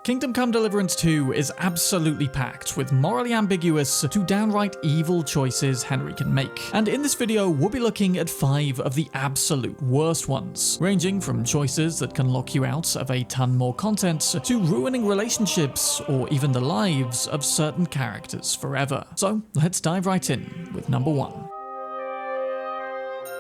Kingdom Come Deliverance II is absolutely packed with morally ambiguous to downright evil choices Henry can make, and in this video we'll be looking at 5 of the absolute worst ones, ranging from choices that can lock you out of a ton more content to ruining relationships or even the lives of certain characters forever. So let's dive right in with number 1.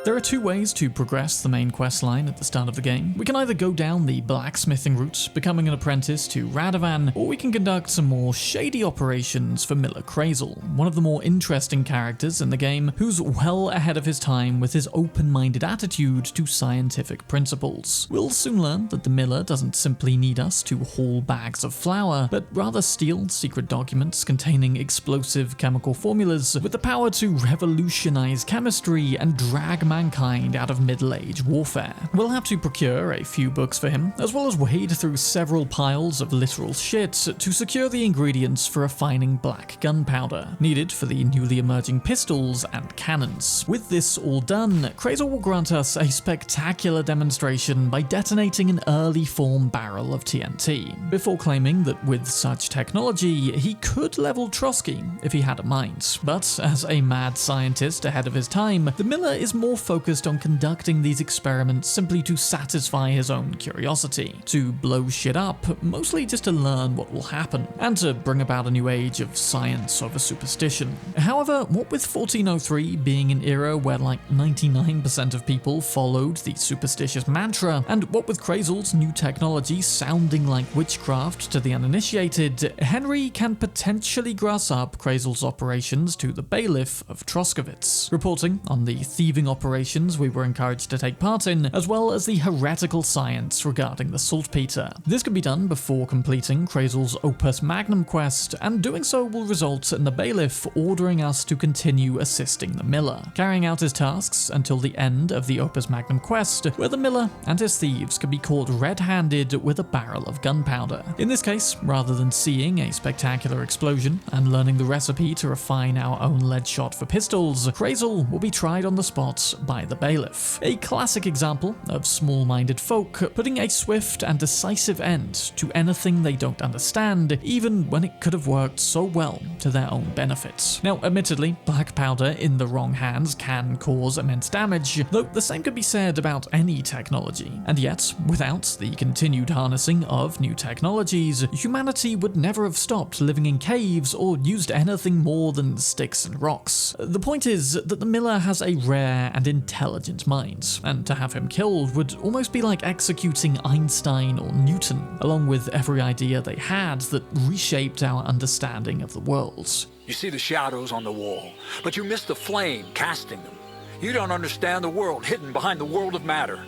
There are 2 ways to progress the main questline at the start of the game. We can either go down the blacksmithing route, becoming an apprentice to Radovan, or we can conduct some more shady operations for Miller Krazel, one of the more interesting characters in the game, who's well ahead of his time with his open-minded attitude to scientific principles. We'll soon learn that the Miller doesn't simply need us to haul bags of flour, but rather steal secret documents containing explosive chemical formulas with the power to revolutionize chemistry and drag mankind out of middle-age warfare. We'll have to procure a few books for him, as well as wade through several piles of literal shit to secure the ingredients for refining black gunpowder, needed for the newly emerging pistols and cannons. With this all done, Krazel will grant us a spectacular demonstration by detonating an early form barrel of TNT, before claiming that with such technology, he could level Trotsky if he had a mind. But as a mad scientist ahead of his time, the Miller is more focused on conducting these experiments simply to satisfy his own curiosity, to blow shit up, mostly just to learn what will happen, and to bring about a new age of science over superstition. However, what with 1403 being an era where like 99% of people followed the superstitious mantra, and what with Krazel's new technology sounding like witchcraft to the uninitiated, Henry can potentially grass up Krazel's operations to the bailiff of Troskowitz, reporting on the thieving operations we were encouraged to take part in, as well as the heretical science regarding the saltpeter. This can be done before completing Krazel's Opus Magnum quest, and doing so will result in the bailiff ordering us to continue assisting the Miller, carrying out his tasks until the end of the Opus Magnum quest, where the Miller and his thieves can be caught red-handed with a barrel of gunpowder. In this case, rather than seeing a spectacular explosion and learning the recipe to refine our own lead shot for pistols, Krazel will be tried on the spot by the bailiff. A classic example of small-minded folk putting a swift and decisive end to anything they don't understand, even when it could have worked so well to their own benefit. Now, admittedly, black powder in the wrong hands can cause immense damage, though the same could be said about any technology. And yet, without the continued harnessing of new technologies, humanity would never have stopped living in caves or used anything more than sticks and rocks. The point is that the Miller has a rare and intelligent mind, and to have him killed would almost be like executing Einstein or Newton, along with every idea they had that reshaped our understanding of the world. You see the shadows on the wall, but you miss the flame casting them. You don't understand the world hidden behind the world of matter.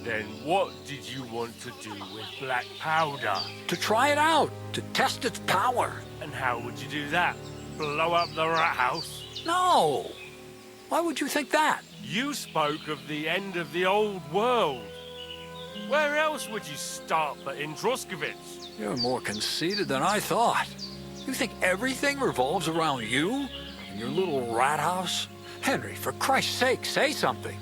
Then what did you want to do with black powder? To try it out, to test its power. And how would you do that? Blow up the rat house? No! Why would you think that? You spoke of the end of the old world. Where else would you start but in Troskowitz? You're more conceited than I thought. You think everything revolves around you and your little rat house? Henry, for Christ's sake, say something.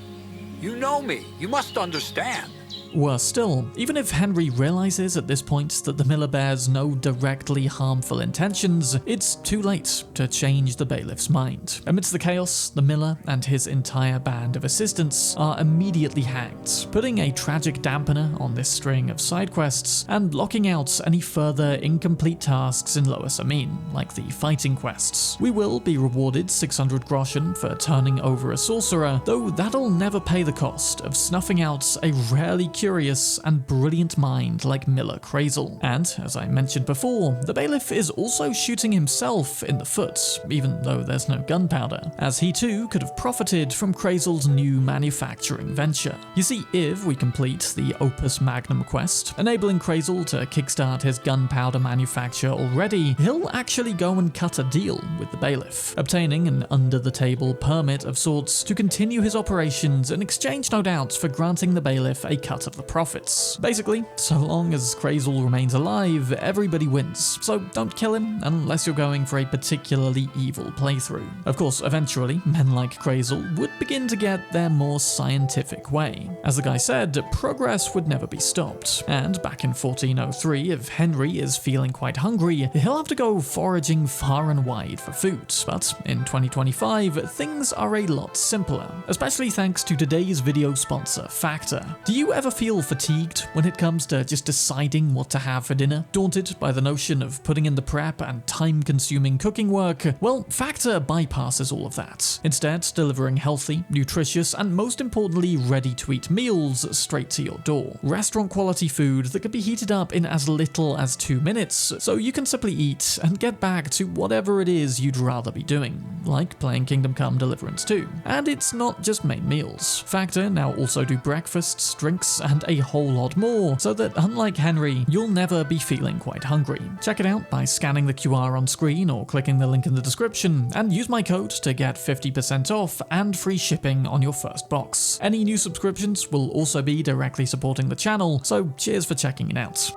You know me. You must understand. Worse still, even if Henry realizes at this point that the Miller bears no directly harmful intentions, it's too late to change the bailiff's mind. Amidst the chaos, the Miller and his entire band of assistants are immediately hanged, putting a tragic dampener on this string of side quests and locking out any further incomplete tasks in Lower Semine, like the fighting quests. We will be rewarded 600 groschen for turning over a sorcerer, though that'll never pay the cost of snuffing out a rarely curious and brilliant mind like Miller Krazel. And, as I mentioned before, the bailiff is also shooting himself in the foot, even though there's no gunpowder, as he too could have profited from Krazel's new manufacturing venture. You see, if we complete the Opus Magnum quest, enabling Krazel to kickstart his gunpowder manufacture already, he'll actually go and cut a deal with the bailiff, obtaining an under-the-table permit of sorts to continue his operations in exchange, no doubt, for granting the bailiff a cut of the profits. Basically, so long as Krazel remains alive, everybody wins, so don't kill him unless you're going for a particularly evil playthrough. Of course, eventually, men like Krazel would begin to get their more scientific way. As the guy said, progress would never be stopped, and back in 1403, if Henry is feeling quite hungry, he'll have to go foraging far and wide for food. But in 2025, things are a lot simpler, especially thanks to today's video sponsor, Factor. Do you ever feel fatigued when it comes to just deciding what to have for dinner? Daunted by the notion of putting in the prep and time-consuming cooking work? Well, Factor bypasses all of that, instead delivering healthy, nutritious, and most importantly, ready-to-eat meals straight to your door. Restaurant-quality food that can be heated up in as little as 2 minutes, so you can simply eat and get back to whatever it is you'd rather be doing, like playing Kingdom Come Deliverance II. And it's not just main meals. Factor now also do breakfasts, drinks, and a whole lot more, so that unlike Henry, you'll never be feeling quite hungry. Check it out by scanning the QR on screen or clicking the link in the description, and use my code to get 50% off and free shipping on your first box. Any new subscriptions will also be directly supporting the channel, so cheers for checking it out.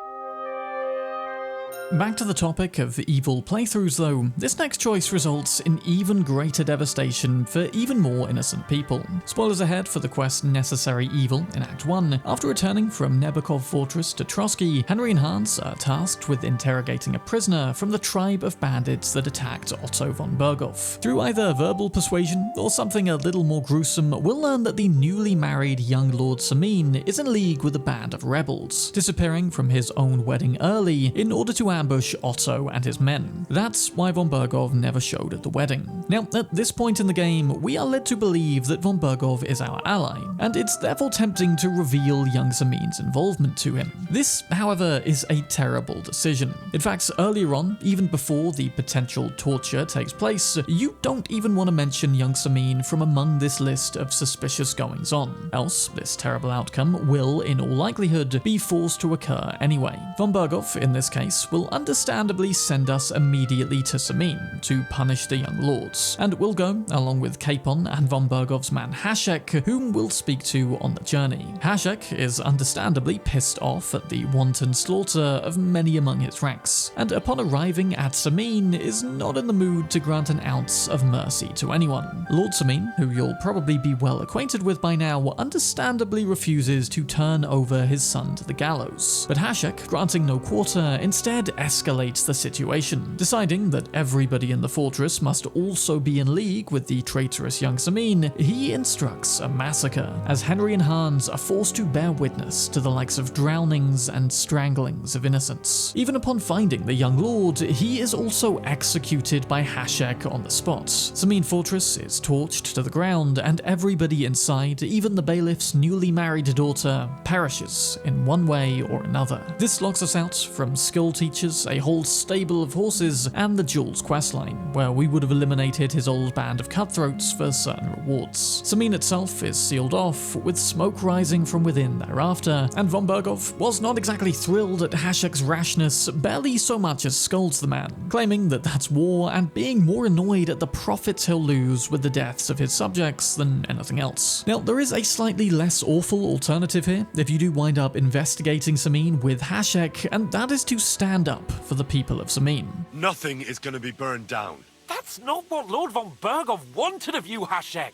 Back to the topic of evil playthroughs though, this next choice results in even greater devastation for even more innocent people. Spoilers ahead for the quest Necessary Evil in Act 1. After returning from Nebekov Fortress to Trotsky, Henry and Hans are tasked with interrogating a prisoner from the tribe of bandits that attacked Otto von Bergow. Through either verbal persuasion or something a little more gruesome, we'll learn that the newly married young Lord Semine is in league with a band of rebels, disappearing from his own wedding early in order to ambush Otto and his men. That's why von Bergow never showed at the wedding. Now, at this point in the game, we are led to believe that von Bergow is our ally, and it's therefore tempting to reveal young Semine's involvement to him. This, however, is a terrible decision. In fact, earlier on, even before the potential torture takes place, you don't even want to mention young Semine from among this list of suspicious goings-on. Else, this terrible outcome will, in all likelihood, be forced to occur anyway. Von Bergow, in this case, will understandably send us immediately to Semine to punish the young lords, and we'll go along with Capon and von Bergow's man Hasek, whom we'll speak to on the journey. Hasek is understandably pissed off at the wanton slaughter of many among his ranks, and upon arriving at Semine is not in the mood to grant an ounce of mercy to anyone. Lord Semine, who you'll probably be well acquainted with by now, understandably refuses to turn over his son to the gallows, but Hasek, granting no quarter, instead escalates the situation. Deciding that everybody in the fortress must also be in league with the traitorous young Semine, he instructs a massacre, as Henry and Hans are forced to bear witness to the likes of drownings and stranglings of innocents. Even upon finding the young lord, he is also executed by Hasek on the spot. Semine Fortress is torched to the ground, and everybody inside, even the bailiff's newly married daughter, perishes in one way or another. This locks us out from skill teachers, a whole stable of horses, and the Jules questline, where we would have eliminated his old band of cutthroats for certain rewards. Semine itself is sealed off, with smoke rising from within thereafter, and von Bergow was not exactly thrilled at Hasek's rashness, barely so much as scolds the man, claiming that that's war and being more annoyed at the profits he'll lose with the deaths of his subjects than anything else. Now, there is a slightly less awful alternative here if you do wind up investigating Semine with Hasek, and that is to stand up for the people of Semine. Nothing is going to be burned down. That's not what Lord von Bergow wanted of you, Hasek.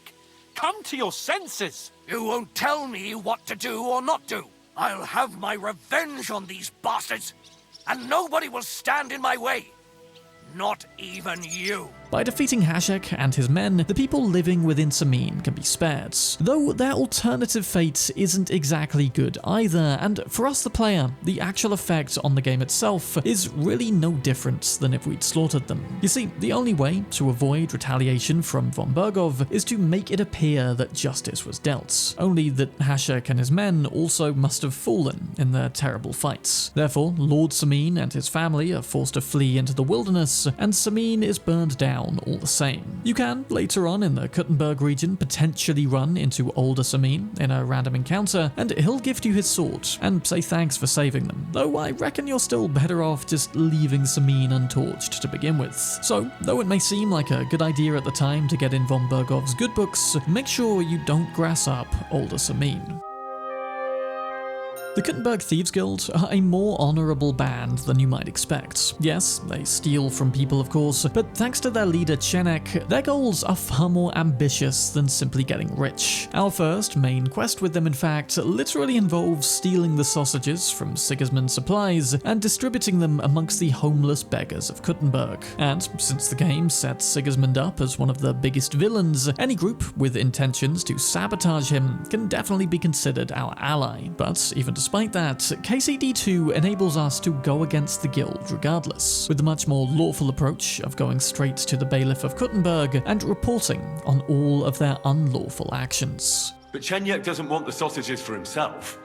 Come to your senses. You won't tell me what to do or not do. I'll have my revenge on these bastards, and nobody will stand in my way. Not even you. By defeating Hasek and his men, the people living within Semine can be spared, though their alternative fate isn't exactly good either, and for us the player, the actual effect on the game itself is really no different than if we'd slaughtered them. You see, the only way to avoid retaliation from von Bergow is to make it appear that justice was dealt, only that Hasek and his men also must have fallen in their terrible fights. Therefore, Lord Semine and his family are forced to flee into the wilderness, and Semine is burned down all the same. You can, later on in the Kuttenberg region, potentially run into older Semine in a random encounter, and he'll gift you his sword and say thanks for saving them, though I reckon you're still better off just leaving Semine untorched to begin with. So, though it may seem like a good idea at the time to get in von Bergow's good books, make sure you don't grass up older Semine. The Kuttenberg Thieves Guild are a more honourable band than you might expect. Yes, they steal from people of course, but thanks to their leader Chenek, their goals are far more ambitious than simply getting rich. Our first main quest with them in fact literally involves stealing the sausages from Sigismund's supplies and distributing them amongst the homeless beggars of Kuttenberg. And since the game sets Sigismund up as one of the biggest villains, any group with intentions to sabotage him can definitely be considered our ally. But even despite that, KCD2 enables us to go against the guild regardless, with the much more lawful approach of going straight to the bailiff of Kuttenberg and reporting on all of their unlawful actions. But Chenyek doesn't want the sausages for himself.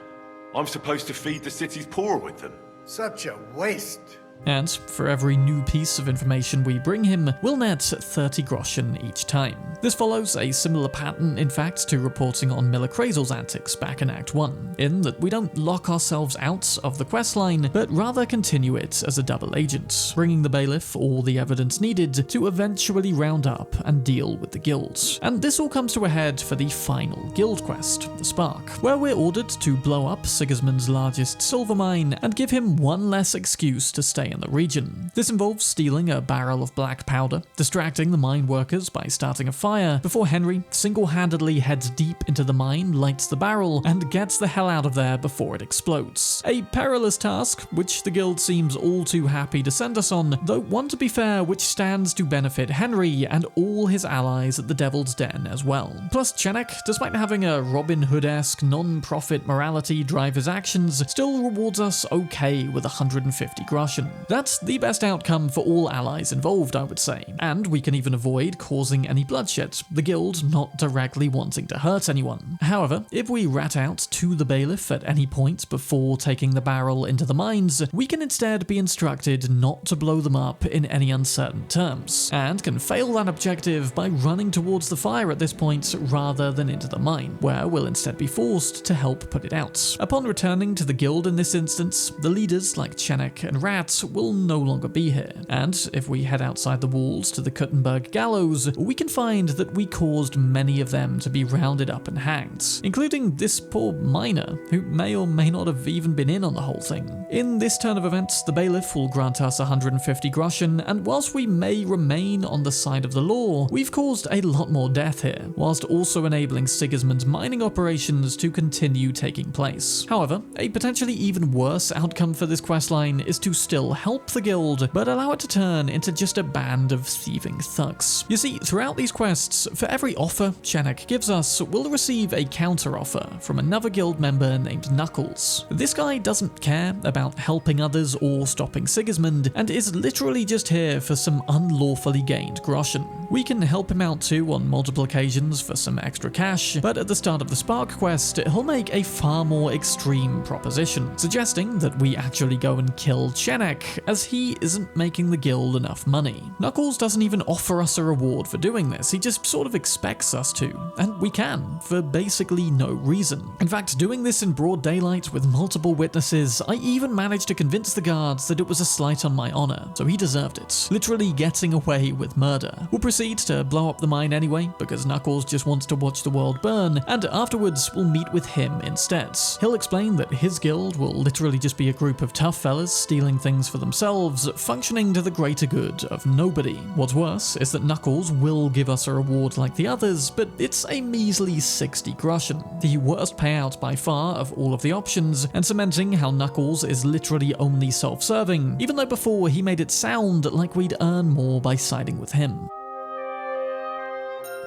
I'm supposed to feed the city's poor with them. Such a waste. And for every new piece of information we bring him, we'll net 30 groschen each time. This follows a similar pattern, in fact, to reporting on Miller Krazel's antics back in Act 1, in that we don't lock ourselves out of the questline, but rather continue it as a double agent, bringing the bailiff all the evidence needed to eventually round up and deal with the guild. And this all comes to a head for the final guild quest, the Spark, where we're ordered to blow up Sigismund's largest silver mine and give him one less excuse to stay in the region. This involves stealing a barrel of black powder, distracting the mine workers by starting a fire, before Henry single-handedly heads deep into the mine, lights the barrel, and gets the hell out of there before it explodes. A perilous task, which the guild seems all too happy to send us on, though one to be fair which stands to benefit Henry and all his allies at the Devil's Den as well. Plus Chenek, despite having a Robin Hood-esque non-profit morality drive his actions, still rewards us okay with 150 groschen. That's the best outcome for all allies involved, I would say, and we can even avoid causing any bloodshed, the guild not directly wanting to hurt anyone. However, if we rat out to the bailiff at any point before taking the barrel into the mines, we can instead be instructed not to blow them up in any uncertain terms, and can fail that objective by running towards the fire at this point rather than into the mine, where we'll instead be forced to help put it out. Upon returning to the guild in this instance, the leaders like Chenek and Rat will no longer be here, and if we head outside the walls to the Kuttenberg gallows, we can find that we caused many of them to be rounded up and hanged, including this poor miner, who may or may not have even been in on the whole thing. In this turn of events, the bailiff will grant us 150 groschen, and whilst we may remain on the side of the law, we've caused a lot more death here, whilst also enabling Sigismund's mining operations to continue taking place. However, a potentially even worse outcome for this questline is to still help the guild, but allow it to turn into just a band of thieving thugs. You see, throughout these quests, for every offer Chenek gives us, we'll receive a counter-offer from another guild member named Knuckles. This guy doesn't care about helping others or stopping Sigismund, and is literally just here for some unlawfully gained groschen. We can help him out too on multiple occasions for some extra cash, but at the start of the Spark quest, he'll make a far more extreme proposition, suggesting that we actually go and kill Chenek, as he isn't making the guild enough money. Knuckles doesn't even offer us a reward for doing this, he just sort of expects us to, and we can, for basically no reason. In fact, doing this in broad daylight with multiple witnesses, I even managed to convince the guards that it was a slight on my honor, so he deserved it, literally getting away with murder. We'll proceed to blow up the mine anyway, because Knuckles just wants to watch the world burn, and afterwards we'll meet with him instead. He'll explain that his guild will literally just be a group of tough fellas stealing things for themselves, functioning to the greater good of nobody. What's worse is that Knuckles will give us a reward like the others, but it's a measly 60 groschen, the worst payout by far of all of the options, and cementing how Knuckles is literally only self-serving, even though before he made it sound like we'd earn more by siding with him.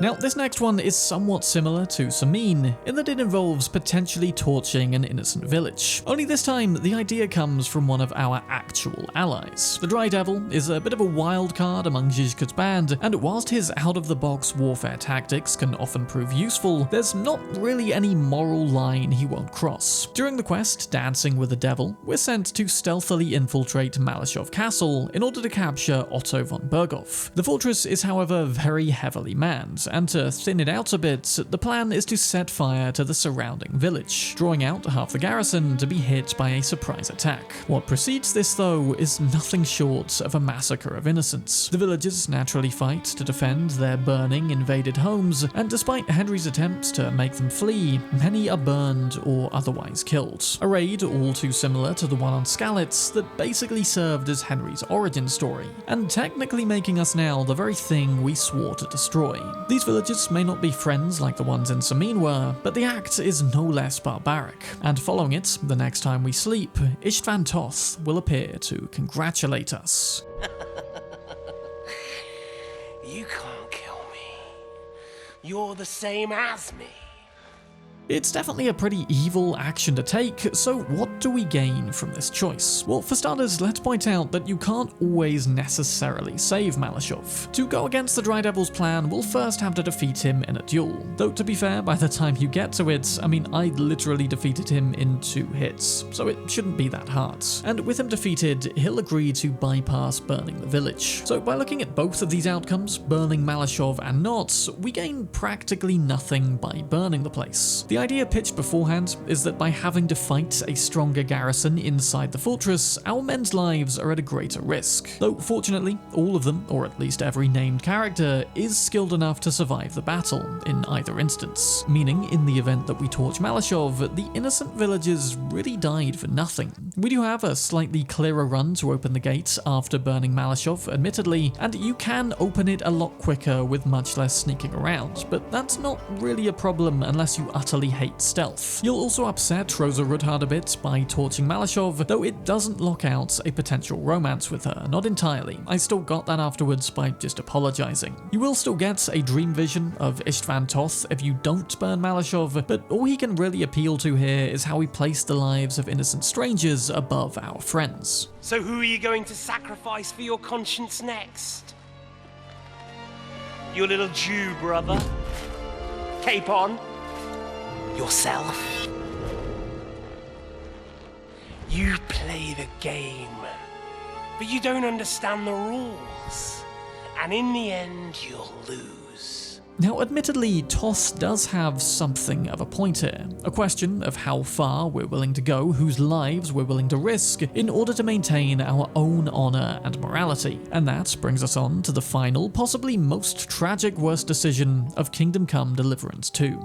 Now, this next one is somewhat similar to Semine, in that it involves potentially torching an innocent village. Only this time, the idea comes from one of our actual allies. The Dry Devil is a bit of a wild card among Zizka's band, and whilst his out-of-the-box warfare tactics can often prove useful, there's not really any moral line he won't cross. During the quest, Dancing with the Devil, we're sent to stealthily infiltrate Maleshov Castle in order to capture Otto von Bergow. The fortress is however very heavily manned, ground, and to thin it out a bit, the plan is to set fire to the surrounding village, drawing out half the garrison to be hit by a surprise attack. What precedes this, though, is nothing short of a massacre of innocents. The villagers naturally fight to defend their burning, invaded homes, and despite Henry's attempts to make them flee, many are burned or otherwise killed. A raid all too similar to the one on Skalitz that basically served as Henry's origin story, and technically making us now the very thing we swore to destroy. These villagers may not be friends like the ones in Semine were, but the act is no less barbaric, and following it, the next time we sleep, Istvan Toth will appear to congratulate us. You can't kill me. You're the same as me. It's definitely a pretty evil action to take, so what do we gain from this choice? Well, for starters, let's point out that you can't always necessarily save Maleshov. To go against the Dry Devil's plan, we'll first have to defeat him in a duel. Though, to be fair, by the time you get to it, I literally defeated him in 2 hits, so it shouldn't be that hard. And with him defeated, he'll agree to bypass burning the village. So by looking at both of these outcomes, burning Maleshov and not, we gain practically nothing by burning the place. The idea pitched beforehand is that by having to fight a stronger garrison inside the fortress, our men's lives are at a greater risk. Though fortunately, all of them, or at least every named character, is skilled enough to survive the battle in either instance. Meaning, in the event that we torch Maleshov, the innocent villagers really died for nothing. We do have a slightly clearer run to open the gate after burning Maleshov, admittedly, and you can open it a lot quicker with much less sneaking around, but that's not really a problem unless you utterly hate stealth. You'll also upset Rosa Rudhard a bit by torching Maleshov, though it doesn't lock out a potential romance with her, not entirely. I still got that afterwards by just apologizing. You will still get a dream vision of Istvan Toth if you don't burn Maleshov, but all he can really appeal to here is how we place the lives of innocent strangers above our friends. So who are you going to sacrifice for your conscience next? Your little Jew brother? Capon? Yourself? You play the game, but you don't understand the rules, and in the end you'll lose. Now, admittedly, Toth does have something of a point here. A question of how far we're willing to go, whose lives we're willing to risk, in order to maintain our own honor and morality. And that brings us on to the final, possibly most tragic worst decision of Kingdom Come Deliverance II.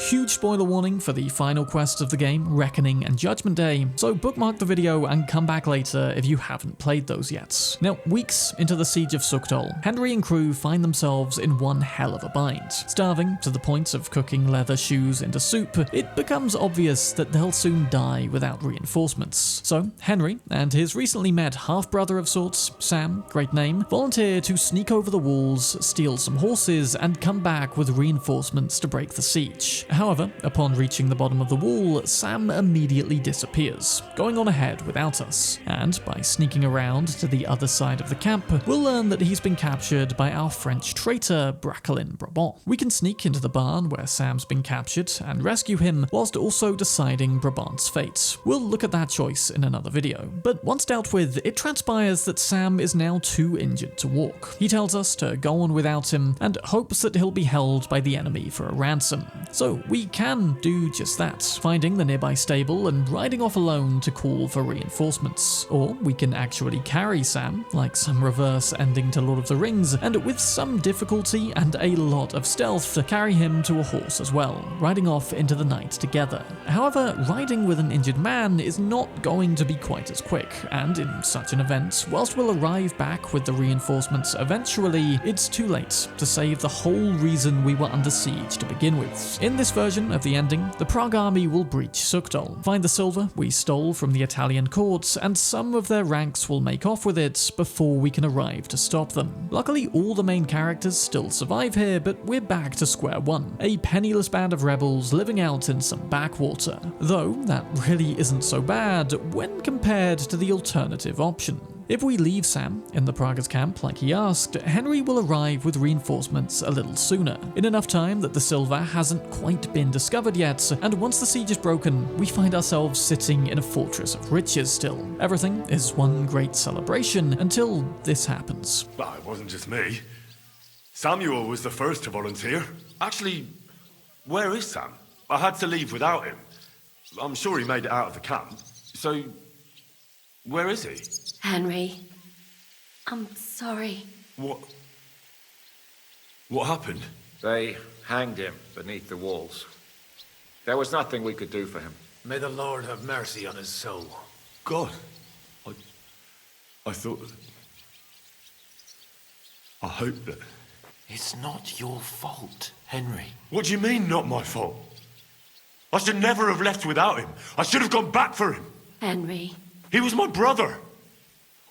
Huge spoiler warning for the final quests of the game, Reckoning and Judgment Day, so bookmark the video and come back later if you haven't played those yet. Now, weeks into the siege of Suchdol, Henry and crew find themselves in one hell of a bind. Starving to the point of cooking leather shoes into soup, it becomes obvious that they'll soon die without reinforcements. So, Henry and his recently met half-brother of sorts, Sam, great name, volunteer to sneak over the walls, steal some horses, and come back with reinforcements to break the siege. However, upon reaching the bottom of the wall, Sam immediately disappears, going on ahead without us, and by sneaking around to the other side of the camp, we'll learn that he's been captured by our French traitor, Bracquelin Brabant. We can sneak into the barn where Sam's been captured and rescue him, whilst also deciding Brabant's fate. We'll look at that choice in another video, but once dealt with, it transpires that Sam is now too injured to walk. He tells us to go on without him, and hopes that he'll be held by the enemy for a ransom. So we can do just that, finding the nearby stable and riding off alone to call for reinforcements. Or we can actually carry Sam, like some reverse ending to Lord of the Rings, and with some difficulty and a lot of stealth, to carry him to a horse as well, riding off into the night together. However, riding with an injured man is not going to be quite as quick, and in such an event, whilst we'll arrive back with the reinforcements eventually, it's too late to save the whole reason we were under siege to begin with. In this version of the ending, the Prague army will breach Suchdol, find the silver we stole from the Italian courts, and some of their ranks will make off with it before we can arrive to stop them. Luckily, all the main characters still survive here, but we're back to square one, a penniless band of rebels living out in some backwater. Though, that really isn't so bad when compared to the alternative option. If we leave Sam in the Praguers' camp like he asked, Henry will arrive with reinforcements a little sooner, in enough time that the silver hasn't quite been discovered yet, and once the siege is broken, we find ourselves sitting in a fortress of riches still. Everything is one great celebration until this happens. Well, it wasn't just me. Samuel was the first to volunteer. Actually, where is Sam? I had to leave without him. I'm sure he made it out of the camp. So, where is he? Henry, I'm sorry. What happened? They hanged him beneath the walls. There was nothing we could do for him. May the Lord have mercy on his soul. God, I thought... I hope that... It's not your fault, Henry. What do you mean, not my fault? I should never have left without him. I should have gone back for him. Henry. He was my brother.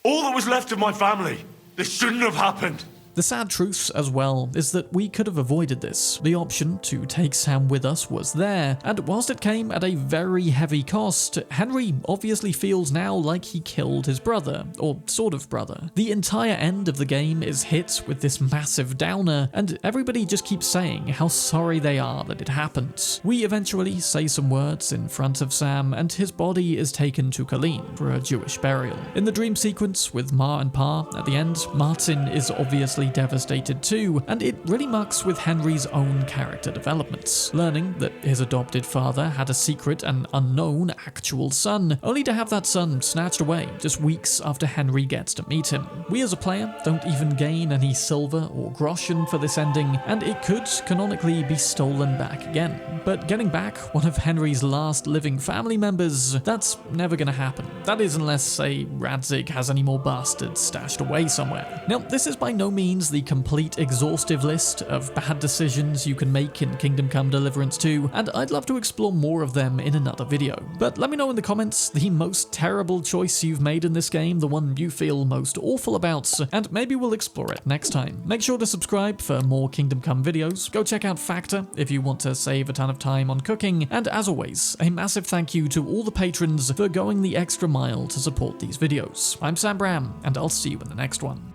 All that was left of my family. This shouldn't have happened. The sad truth as well is that we could have avoided this. The option to take Sam with us was there, and whilst it came at a very heavy cost, Henry obviously feels now like he killed his brother, or sort of brother. The entire end of the game is hit with this massive downer, and everybody just keeps saying how sorry they are that it happened. We eventually say some words in front of Sam, and his body is taken to Colleen for a Jewish burial. In the dream sequence with Ma and Pa at the end, Martin is obviously devastated too, and it really mucks with Henry's own character developments, learning that his adopted father had a secret and unknown actual son, only to have that son snatched away just weeks after Henry gets to meet him. We as a player don't even gain any silver or groschen for this ending, and it could canonically be stolen back again. But getting back one of Henry's last living family members, that's never gonna happen. That is, unless, say, Radzig has any more bastards stashed away somewhere. Now, this is by no means the complete exhaustive list of bad decisions you can make in Kingdom Come Deliverance II, and I'd love to explore more of them in another video. But let me know in the comments the most terrible choice you've made in this game, the one you feel most awful about, and maybe we'll explore it next time. Make sure to subscribe for more Kingdom Come videos, go check out Factor if you want to save a ton of time on cooking, and as always, a massive thank you to all the patrons for going the extra mile to support these videos. I'm Sam Bram, and I'll see you in the next one.